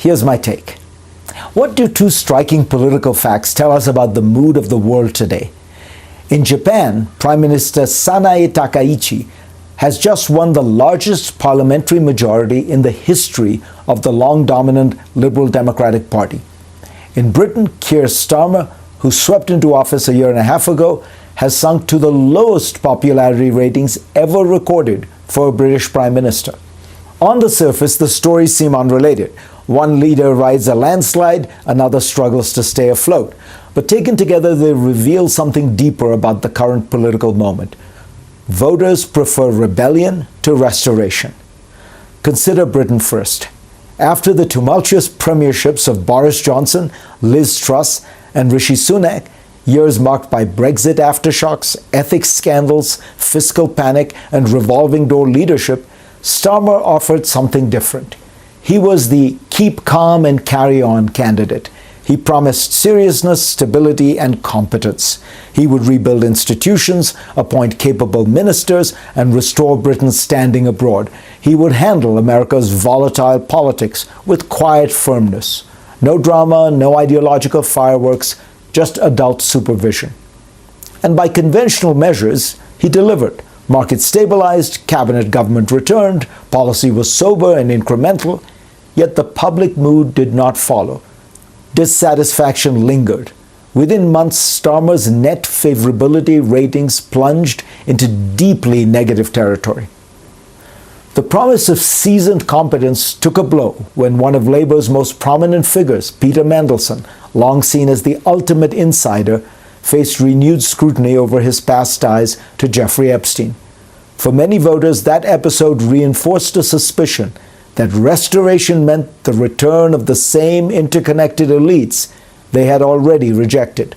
Here's my take. What do two striking political facts tell us about the mood of the world today? In Japan, Prime Minister Sanae Takaichi has just won the largest parliamentary majority in the history of the long-dominant Liberal Democratic Party. In Britain, Keir Starmer, who swept into office a year and a half ago, has sunk to the lowest popularity ratings ever recorded for a British Prime Minister. On the surface, the stories seem unrelated. One leader rides a landslide, another struggles to stay afloat. But taken together, they reveal something deeper about the current political moment. Voters prefer rebellion to restoration. Consider Britain first. After the tumultuous premierships of Boris Johnson, Liz Truss, and Rishi Sunak, years marked by Brexit aftershocks, ethics scandals, fiscal panic, and revolving door leadership, Starmer offered something different. He was the keep calm and carry on candidate. He promised seriousness, stability, and competence. He would rebuild institutions, appoint capable ministers, and restore Britain's standing abroad. He would handle America's volatile politics with quiet firmness. No drama, no ideological fireworks, just adult supervision. And by conventional measures, he delivered. Market stabilized, cabinet government returned, policy was sober and incremental, yet the public mood did not follow. Dissatisfaction lingered. Within months, Starmer's net favorability ratings plunged into deeply negative territory. The promise of seasoned competence took a blow when one of Labour's most prominent figures, Peter Mandelson, long seen as the ultimate insider, faced renewed scrutiny over his past ties to Jeffrey Epstein. For many voters, that episode reinforced a suspicion that restoration meant the return of the same interconnected elites they had already rejected.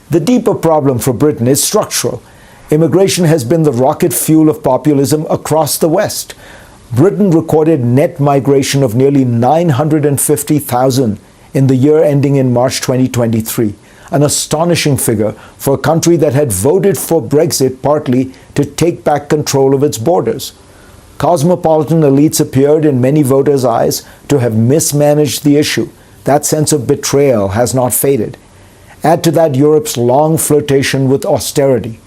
The deeper problem for Britain is structural. Immigration has been the rocket fuel of populism across the West. Britain recorded net migration of nearly 950,000 in the year ending in March 2023, an astonishing figure for a country that had voted for Brexit partly to take back control of its borders. Cosmopolitan elites appeared in many voters' eyes to have mismanaged the issue. That sense of betrayal has not faded. Add to that Europe's long flirtation with austerity.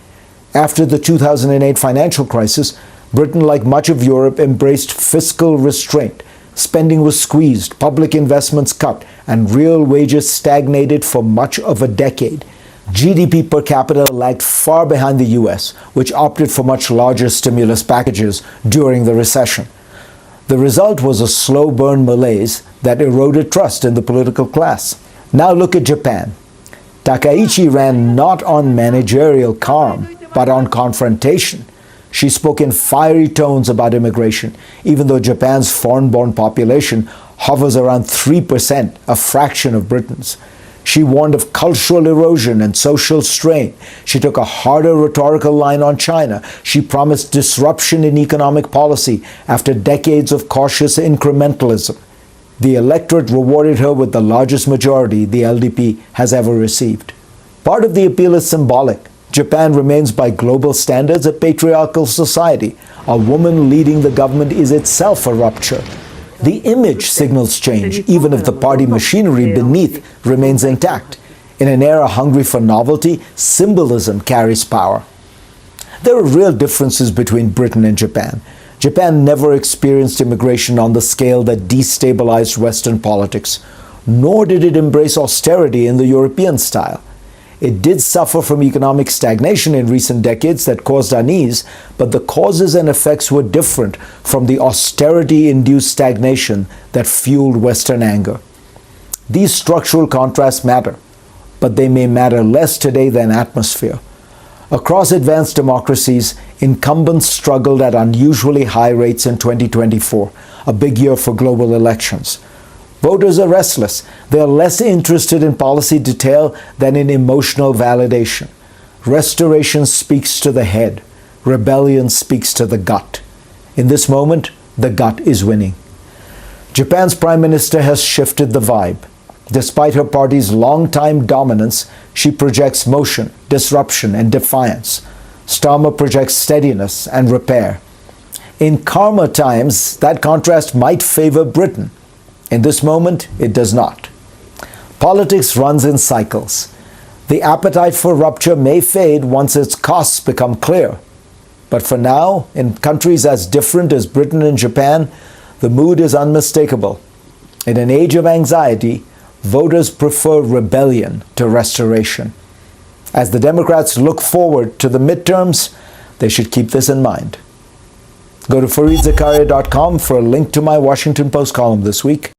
After the 2008 financial crisis, Britain, like much of Europe, embraced fiscal restraint. Spending was squeezed, public investments cut, and real wages stagnated for much of a decade. GDP per capita lagged far behind the US, which opted for much larger stimulus packages during the recession. The result was a slow burn malaise that eroded trust in the political class. Now look at Japan. Takaichi ran not on managerial calm, but on confrontation. She spoke in fiery tones about immigration, even though Japan's foreign-born population hovers around 3%, a fraction of Britain's. She warned of cultural erosion and social strain. She took a harder rhetorical line on China. She promised disruption in economic policy after decades of cautious incrementalism. The electorate rewarded her with the largest majority the LDP has ever received. Part of the appeal is symbolic. Japan remains by global standards a patriarchal society. A woman leading the government is itself a rupture. The image signals change, even if the party machinery beneath remains intact. In an era hungry for novelty, symbolism carries power. There are real differences between Britain and Japan. Japan never experienced immigration on the scale that destabilized Western politics, nor did it embrace austerity in the European style. It did suffer from economic stagnation in recent decades that caused unease, but the causes and effects were different from the austerity-induced stagnation that fueled Western anger. These structural contrasts matter, but they may matter less today than atmosphere. Across advanced democracies, incumbents struggled at unusually high rates in 2024, a big year for global elections. Voters are restless. They are less interested in policy detail than in emotional validation. Restoration speaks to the head. Rebellion speaks to the gut. In this moment, the gut is winning. Japan's Prime Minister has shifted the vibe. Despite her party's long-time dominance, she projects motion, disruption, and defiance. Starmer projects steadiness and repair. In calmer times, that contrast might favor Britain. In this moment, it does not. Politics runs in cycles. The appetite for rupture may fade once its costs become clear. But for now, in countries as different as Britain and Japan, the mood is unmistakable. In an age of anxiety, voters prefer rebellion to restoration. As the Democrats look forward to the midterms, they should keep this in mind. Go to FareedZakaria.com for a link to my Washington Post column this week.